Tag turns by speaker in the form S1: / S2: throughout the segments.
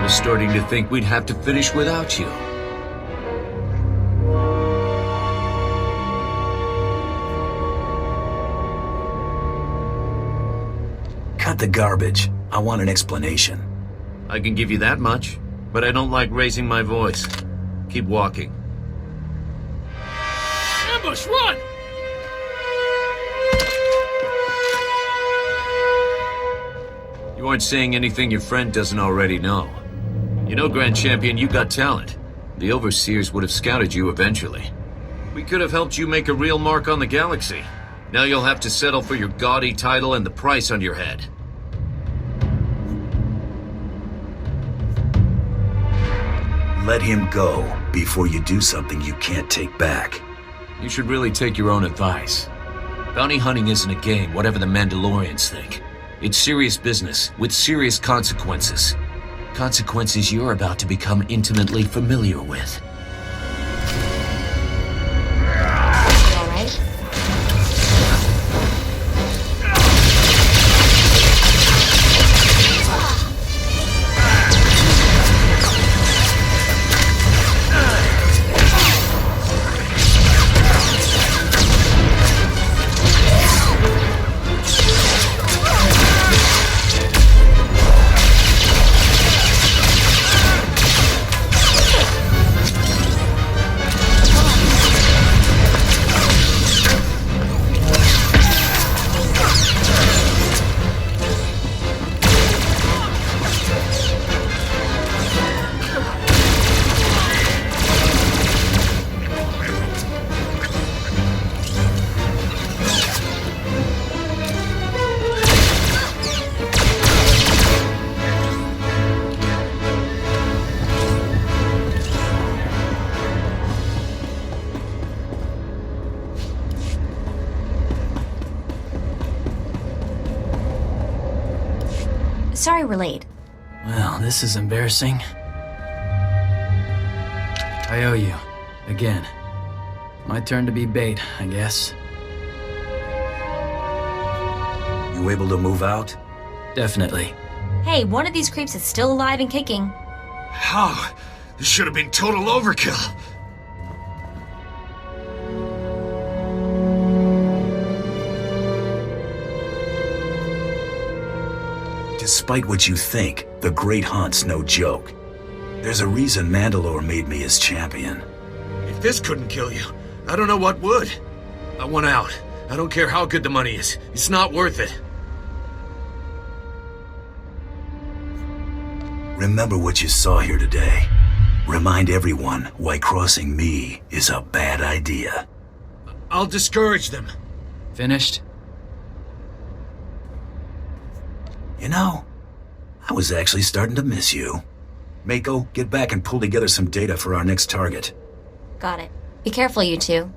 S1: was starting to think we'd have to finish without you.
S2: Cut the garbage. I want an explanation.
S1: I can give you that much, but I don't like raising my voice. Keep walking.
S3: Ambush, run!
S1: You aren't saying anything your friend doesn't already know. You know, Grand Champion, you got talent. The Overseers would have scouted you eventually. We could have helped you make a real mark on the galaxy. Now you'll have to settle for your gaudy title and the price on your head.
S2: Let him go before you do something you can't take back.
S1: You should really take your own advice. Bounty hunting isn't a game, whatever the Mandalorians think. It's serious business, with serious consequences. Consequences you're about to become intimately familiar with.
S4: All right? Sorry we're late.
S5: Well, this is embarrassing. I owe you. Again. My turn to be bait, I guess.
S2: You able to move out?
S5: Definitely.
S4: Hey, one of these creeps is still alive and kicking.
S3: How? This should have been total overkill.
S2: Despite what you think, the Great Hunt's no joke. There's a reason Mandalore made me his champion.
S3: If this couldn't kill you, I don't know what would. I want out. I don't care how good the money is. It's not worth it.
S2: Remember what you saw here today. Remind everyone why crossing me is a bad idea.
S3: I'll discourage them.
S5: Finished?
S2: You know, I was actually starting to miss you. Mako, get back and pull together some data for our next target.
S4: Got it. Be careful, you two.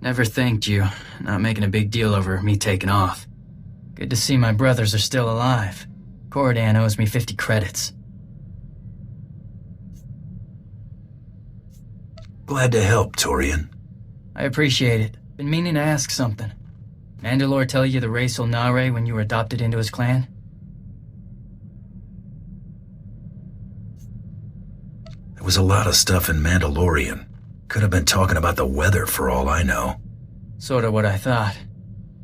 S5: Never thanked you, not making a big deal over me taking off. Good to see my brothers are still alive. Cordan owes me 50 credits.
S2: Glad to help, Torian.
S5: I appreciate it. Been meaning to ask something. Mandalore tell you the race Ulnare when you were adopted into his clan?
S2: There was a lot of stuff in Mandalorian. Could have been talking about the weather for all I know.
S5: Sorta what I thought.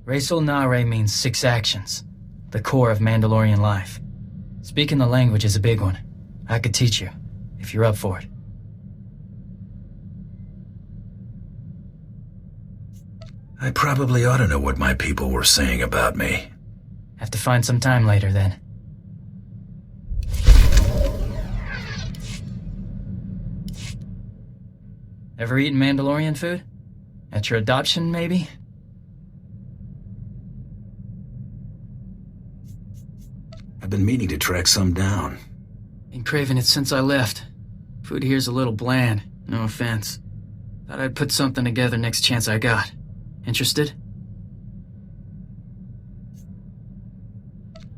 S5: Race Ulnare means 6 actions. The core of Mandalorian life. Speaking the language is a big one. I could teach you, if you're up for it.
S2: I probably ought to know what my people were saying about me.
S5: Have to find some time later, then. Ever eaten Mandalorian food? At your adoption, maybe?
S2: I've been meaning to track some down.
S5: Been craving it since I left. Food here's a little bland, no offense. Thought I'd put something together next chance I got. Interested?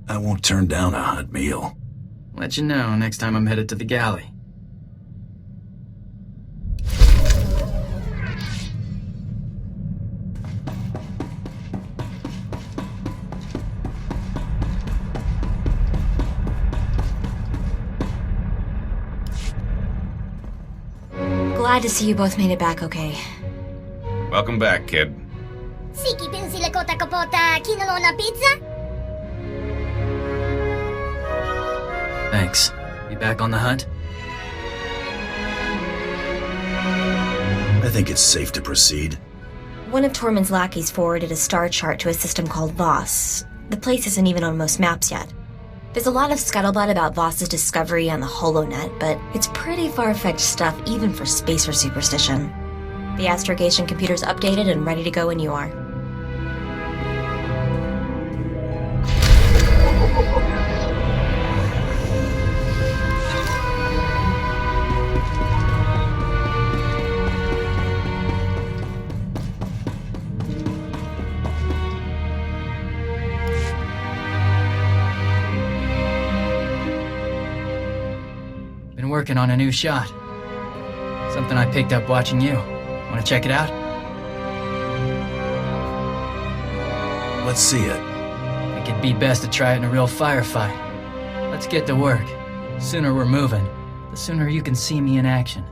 S2: I won't turn down a hot meal.
S5: Let you know next time I'm headed to the galley.
S4: Glad to see you both made it back okay.
S1: Welcome back, kid.
S6: Sikipin sila ko takapota kinalo na pizza?
S5: Thanks. You back on the hunt?
S2: I think it's safe to proceed.
S4: One of Tormund's lackeys forwarded a star chart to a system called Voss. The place isn't even on most maps yet. There's a lot of scuttlebutt about Voss's discovery on the HoloNet, but it's pretty far-fetched stuff even for spacer superstition. The astrogation computer's updated and ready to go when you are.
S5: Been working on a new shot. Something I picked up watching you. Want to check it out?
S2: Let's see it.
S5: Think it'd be best to try it in a real firefight. Let's get to work. The sooner we're moving, the sooner you can see me in action.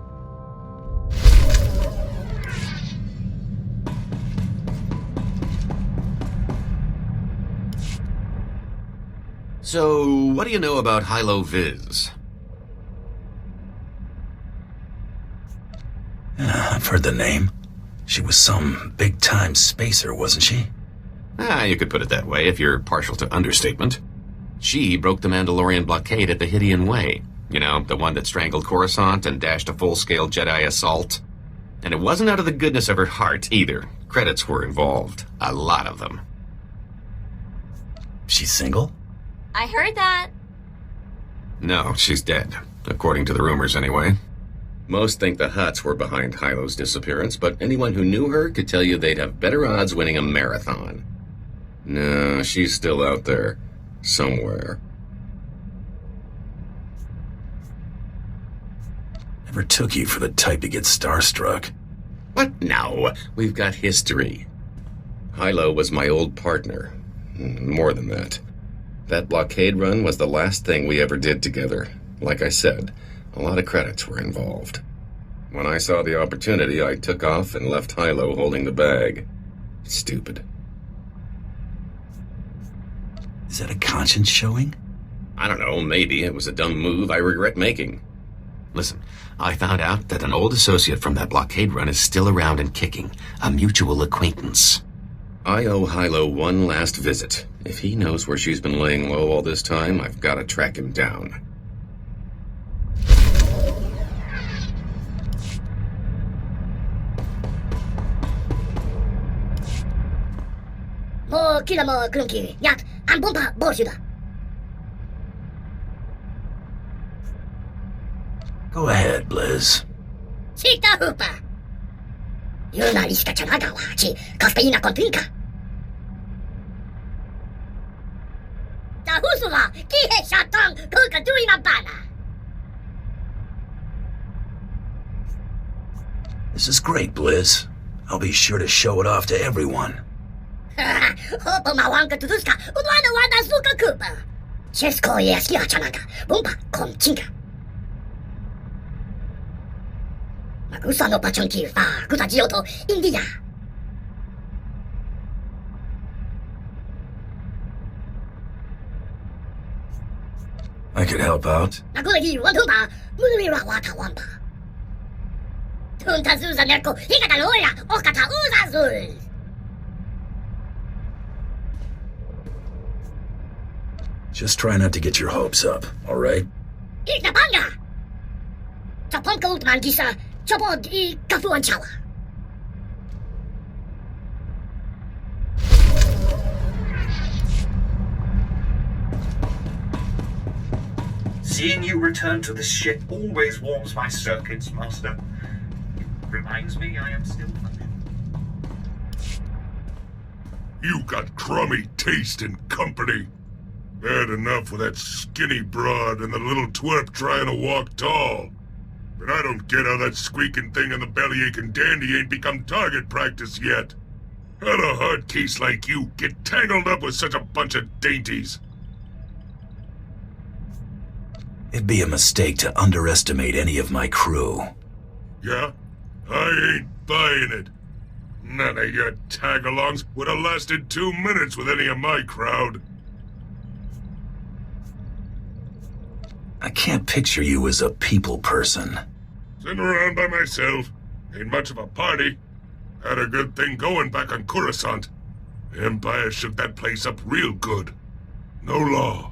S1: So, what do you know about Hilo Viz?
S2: I've heard the name. She was some big-time spacer, wasn't she?
S1: You could put it that way if you're partial to understatement. She broke the Mandalorian blockade at the Hydian Way. You know, the one that strangled Coruscant and dashed a full-scale Jedi assault. And it wasn't out of the goodness of her heart, either. Credits were involved. A lot of them.
S2: She's single?
S4: I heard that.
S1: No, she's dead. According to the rumors, anyway. Most think the Hutts were behind Hilo's disappearance, but anyone who knew her could tell you they'd have better odds winning a marathon. No, she's still out there. Somewhere.
S2: Never took you for the type to get starstruck.
S1: What? No, we've got history. Hilo was my old partner. More than that. That blockade run was the last thing we ever did together. Like I said, a lot of credits were involved. When I saw the opportunity, I took off and left Hilo holding the bag. Stupid.
S2: Is that a conscience showing?
S1: I don't know, maybe it was a dumb move I regret making. Listen, I found out that an old associate from that blockade run is still around and kicking. A mutual acquaintance. I owe Hilo one last visit. If he knows where she's been laying low all this time, I've got to track him down.
S6: Mo kila mo klunki. Yak, ang bumpa borsuda.
S2: Go ahead, Blizz.
S6: Sita hupa. Jurnalistka cię nagała, ci kafeina kontrinka. Zahusula, kihe shatong, kuka tuina bana.
S2: This is great, Blizz. I'll be sure to show it off to everyone.
S6: Hopo mawanka tuduska, udwana wada suka kupa. Chesko yeski hachanaga, bumpa komchinga. Magusa no pachonki fa, kutajiyo to India.
S2: I could help out.
S6: Nagulagi wantuba, mulira wata wampa. Tunta zuza nerko, higata loya, okata uzazul.
S2: Just try not to get your hopes up, alright?
S6: Ika banga! Chaponka utman gisa, chapod I kafuan chawa.
S7: Seeing you return to the ship always warms my circuits, Master. Reminds me I am still functioning.
S8: You got crummy taste in company. Bad enough with that skinny broad and the little twerp trying to walk tall. But I don't get how that squeaking thing in the bellyaching dandy ain't become target practice yet. How'd a hard case like you get tangled up with such a bunch of dainties?
S2: It'd be a mistake to underestimate any of my crew.
S8: Yeah? I ain't buying it. None of your tag-alongs would have lasted 2 minutes with any of my crowd.
S2: I can't picture you as a people person.
S8: Sitting around by myself. Ain't much of a party. Had a good thing going back on Coruscant. The Empire shook that place up real good. No law.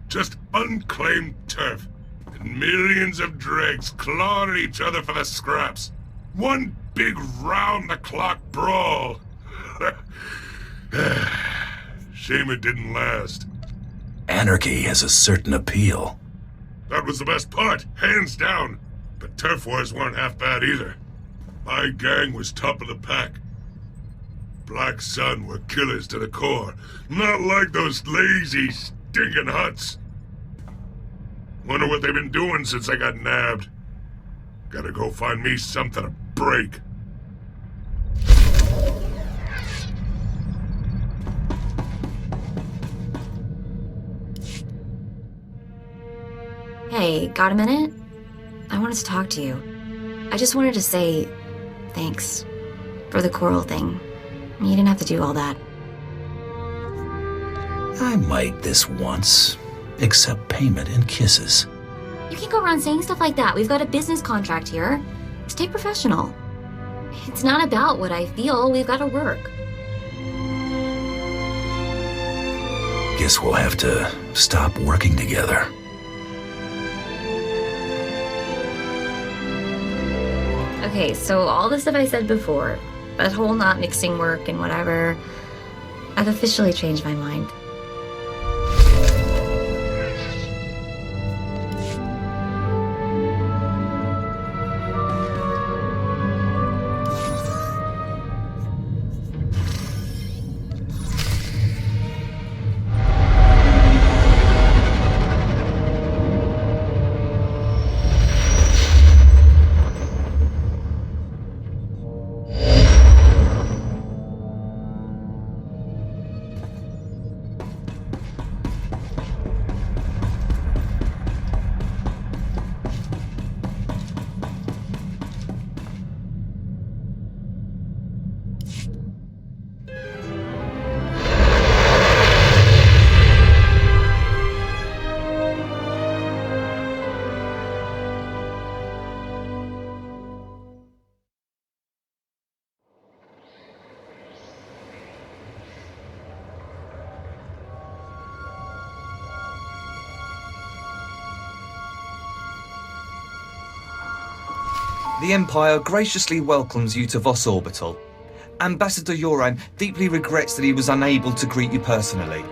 S8: Just unclaimed turf. And millions of dregs clawing at each other for the scraps. One big round-the-clock brawl. Shame it didn't last.
S2: Anarchy has a certain appeal.
S8: That was the best part, hands down. But turf wars weren't half bad either. My gang was top of the pack. Black Sun were killers to the core. Not like those lazy, stinking huts. Wonder what they've been doing since I got nabbed. Gotta go find me something to break.
S4: Hey, got a minute? I wanted to talk to you. I just wanted to say thanks for the coral thing. You didn't have to do all that.
S2: I might this once. Accept payment in kisses.
S4: You can't go around saying stuff like that. We've got a business contract here. Stay professional. It's not about what I feel. We've got to work.
S2: Guess we'll have to stop working together.
S4: Okay, so all the stuff I said before, that whole not mixing work and whatever, I've officially changed my mind.
S9: The Empire graciously welcomes you to Voss Orbital. Ambassador Yoran deeply regrets that he was unable to greet you personally.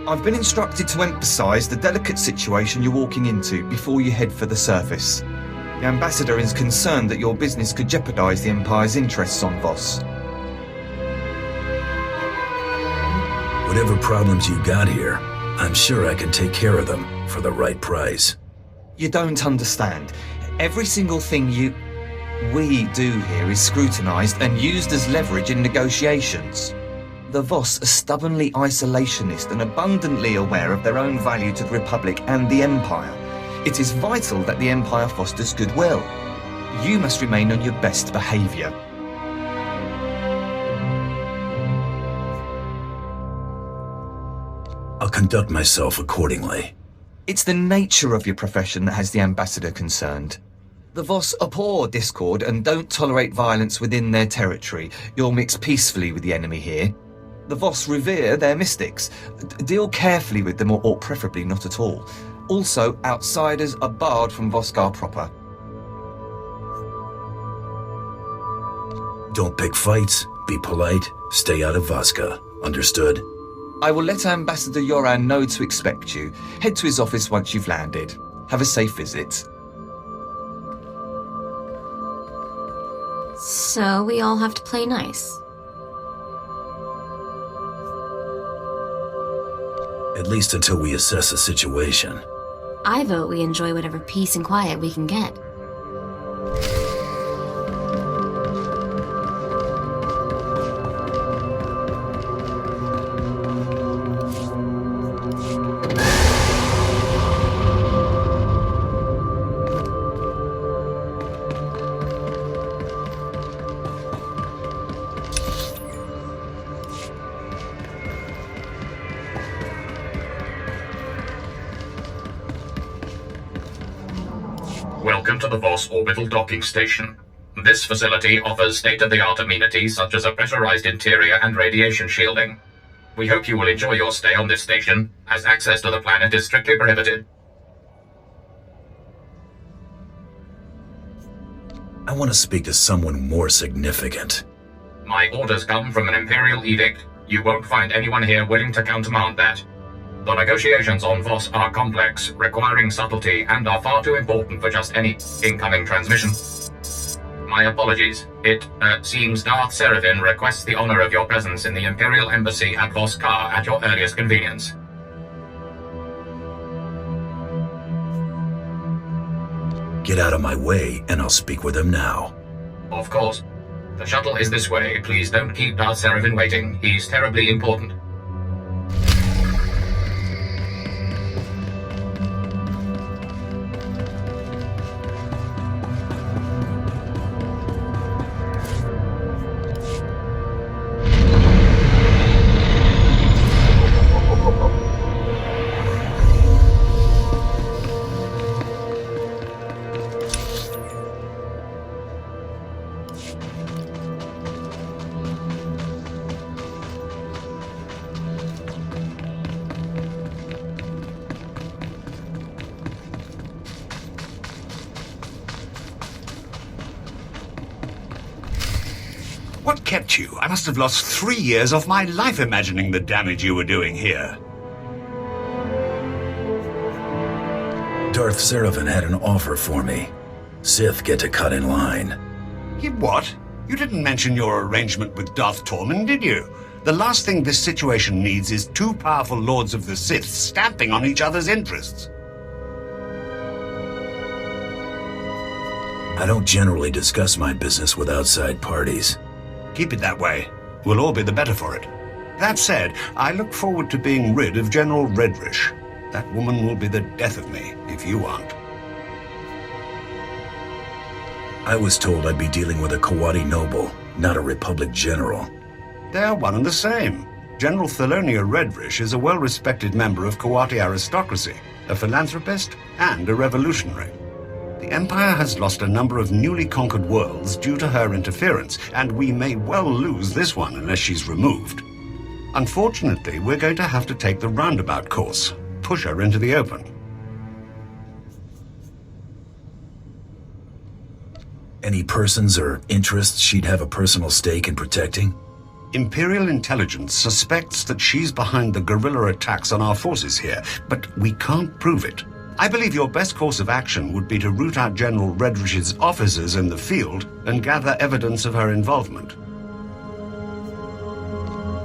S9: I've been instructed to emphasize the delicate situation you're walking into before you head for the surface. The Ambassador is concerned that your business could jeopardize the Empire's interests on Voss.
S2: Whatever problems you got here, I'm sure I can take care of them for the right price.
S9: You don't understand. Every single thing we do here is scrutinized and used as leverage in negotiations. The Voss are stubbornly isolationist and abundantly aware of their own value to the Republic and the Empire. It is vital that the Empire fosters goodwill. You must remain on your best behavior.
S2: I'll conduct myself accordingly.
S9: It's the nature of your profession that has the Ambassador concerned. The Voss abhor discord and don't tolerate violence within their territory. You'll mix peacefully with the enemy here. The Voss revere their mystics. Deal carefully with them or preferably not at all. Also, outsiders are barred from Voskar proper.
S2: Don't pick fights, be polite, stay out of Voska. Understood?
S9: I will let Ambassador Yoran know to expect you. Head to his office once you've landed. Have a safe visit.
S4: So we all have to play nice.
S2: At least until we assess the situation.
S4: I vote we enjoy whatever peace and quiet we can get.
S7: Welcome to the Voss Orbital Docking Station. This facility offers state-of-the-art amenities such as a pressurized interior and radiation shielding. We hope you will enjoy your stay on this station, as access to the planet is strictly prohibited.
S2: I want to speak to someone more significant.
S7: My orders come from an Imperial edict. You won't find anyone here willing to countermand that. The negotiations on Voss are complex, requiring subtlety, and are far too important for just any incoming transmission. My apologies. It seems Darth Seraphim requests the honor of your presence in the Imperial Embassy at Voskar at your earliest convenience.
S2: Get out of my way, and I'll speak with him now.
S7: Of course. The shuttle is this way. Please don't keep Darth Seraphim waiting. He's terribly important.
S10: What kept you? I must have lost 3 years of my life imagining the damage you were doing here.
S2: Darth Seraphim had an offer for me. Sith get to cut in line.
S10: What? You didn't mention your arrangement with Darth Tormund, did you? The last thing this situation needs is two powerful Lords of the Sith stamping on each other's interests.
S2: I don't generally discuss my business with outside parties.
S10: Keep it that way. We'll all be the better for it. That said, I look forward to being rid of General Redrish. That woman will be the death of me, if you aren't.
S2: I was told I'd be dealing with a Kawati noble, not a Republic general.
S10: They're one and the same. General Thelonia Redrish is a well-respected member of Kawati aristocracy, a philanthropist, and a revolutionary. The Empire has lost a number of newly conquered worlds due to her interference, and we may well lose this one unless she's removed. Unfortunately, we're going to have to take the roundabout course, push her into the open.
S2: Any persons or interests she'd have a personal stake in protecting?
S10: Imperial intelligence suspects that she's behind the guerrilla attacks on our forces here, but we can't prove it. I believe your best course of action would be to root out General Redrish's officers in the field and gather evidence of her involvement.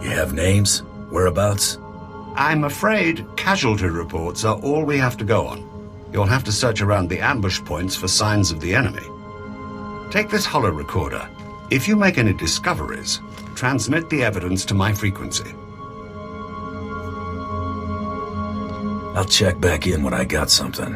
S2: You have names? Whereabouts?
S10: I'm afraid casualty reports are all we have to go on. You'll have to search around the ambush points for signs of the enemy. Take this holo recorder. If you make any discoveries, transmit the evidence to my frequency.
S2: I'll check back in when I got something.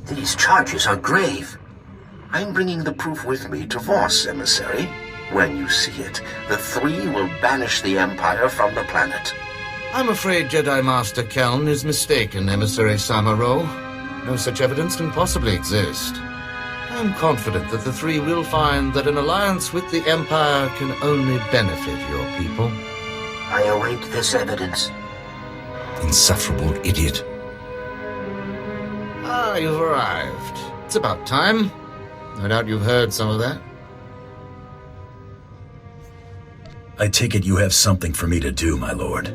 S11: These charges are grave. I'm bringing the proof with me to Voss, emissary. When you see it, the three will banish the Empire from the planet.
S3: I'm afraid Jedi Master Keln is mistaken, Emissary Samaro. No such evidence can possibly exist. I'm confident that the three will find that an alliance with the Empire can only benefit your people.
S11: I await this evidence.
S3: Insufferable idiot. Ah, you've arrived. It's about time. No doubt you've heard some of that.
S2: I take it you have something for me to do, my lord.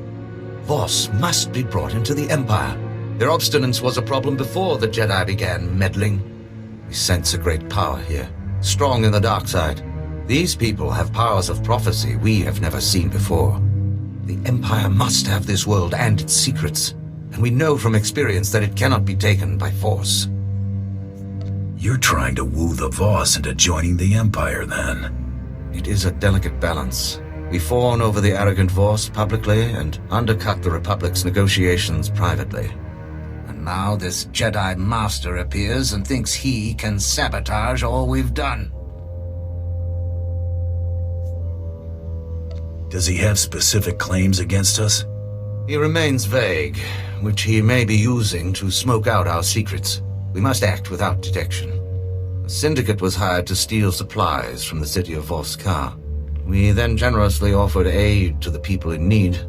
S3: Voss must be brought into the Empire. Their obstinance was a problem before the Jedi began meddling. We sense a great power here, strong in the dark side. These people have powers of prophecy we have never seen before. The Empire must have this world and its secrets, and we know from experience that it cannot be taken by force.
S2: You're trying to woo the Voss into joining the Empire, then?
S3: It is a delicate balance. We fawn over the arrogant Voss publicly and undercut the Republic's negotiations privately. And now this Jedi Master appears and thinks he can sabotage all we've done.
S2: Does he have specific claims against us?
S3: He remains vague, which he may be using to smoke out our secrets. We must act without detection. A syndicate was hired to steal supplies from the city of Voskar. We then generously offered aid to the people in need.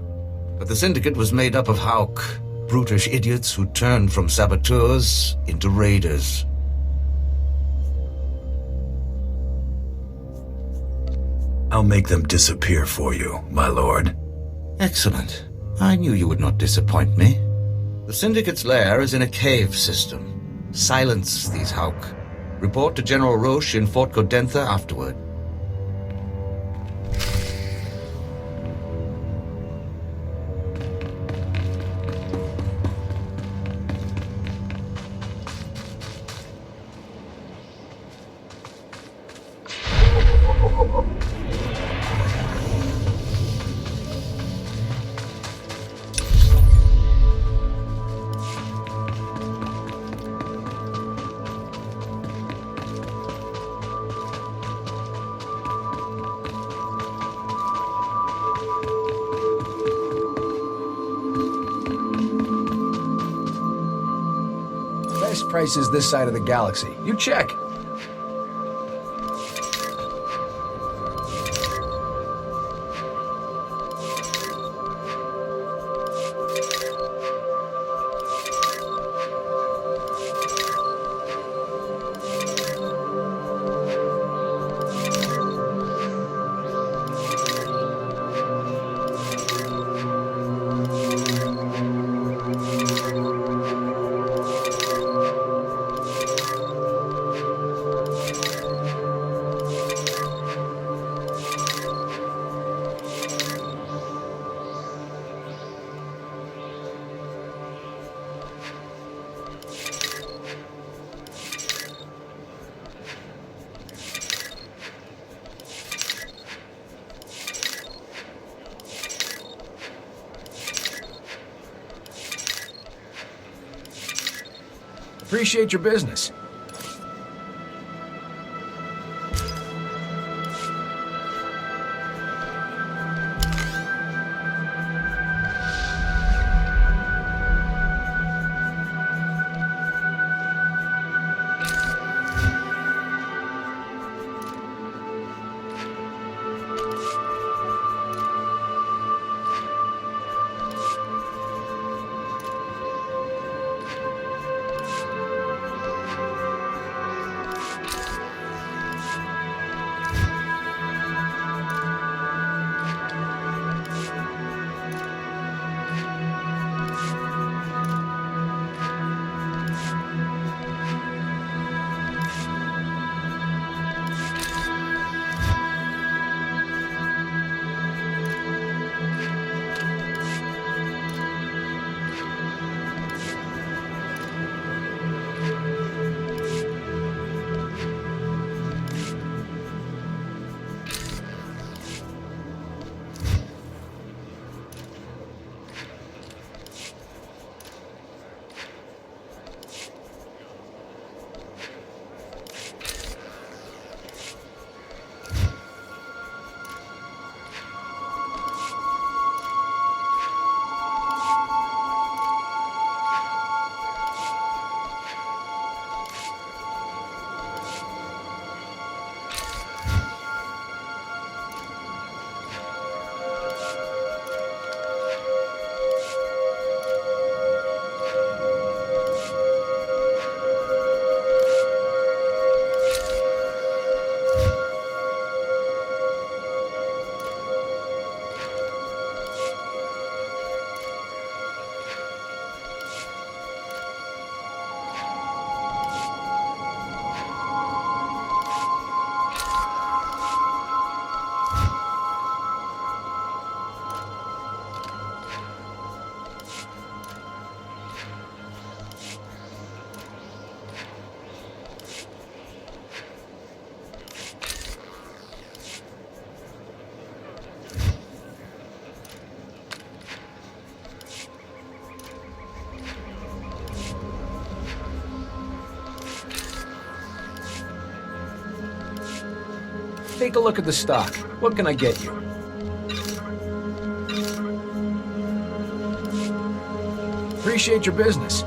S3: But the syndicate was made up of Hauk, brutish idiots who turned from saboteurs into raiders.
S2: I'll make them disappear for you, my lord.
S3: Excellent. I knew you would not disappoint me. The syndicate's lair is in a cave system. Silence these Hauk. Report to General Roche in Fort Godentha afterward.
S12: Best prices this side of the galaxy. You check. Appreciate your business. Take a look at the stock. What can I get you? Appreciate your business.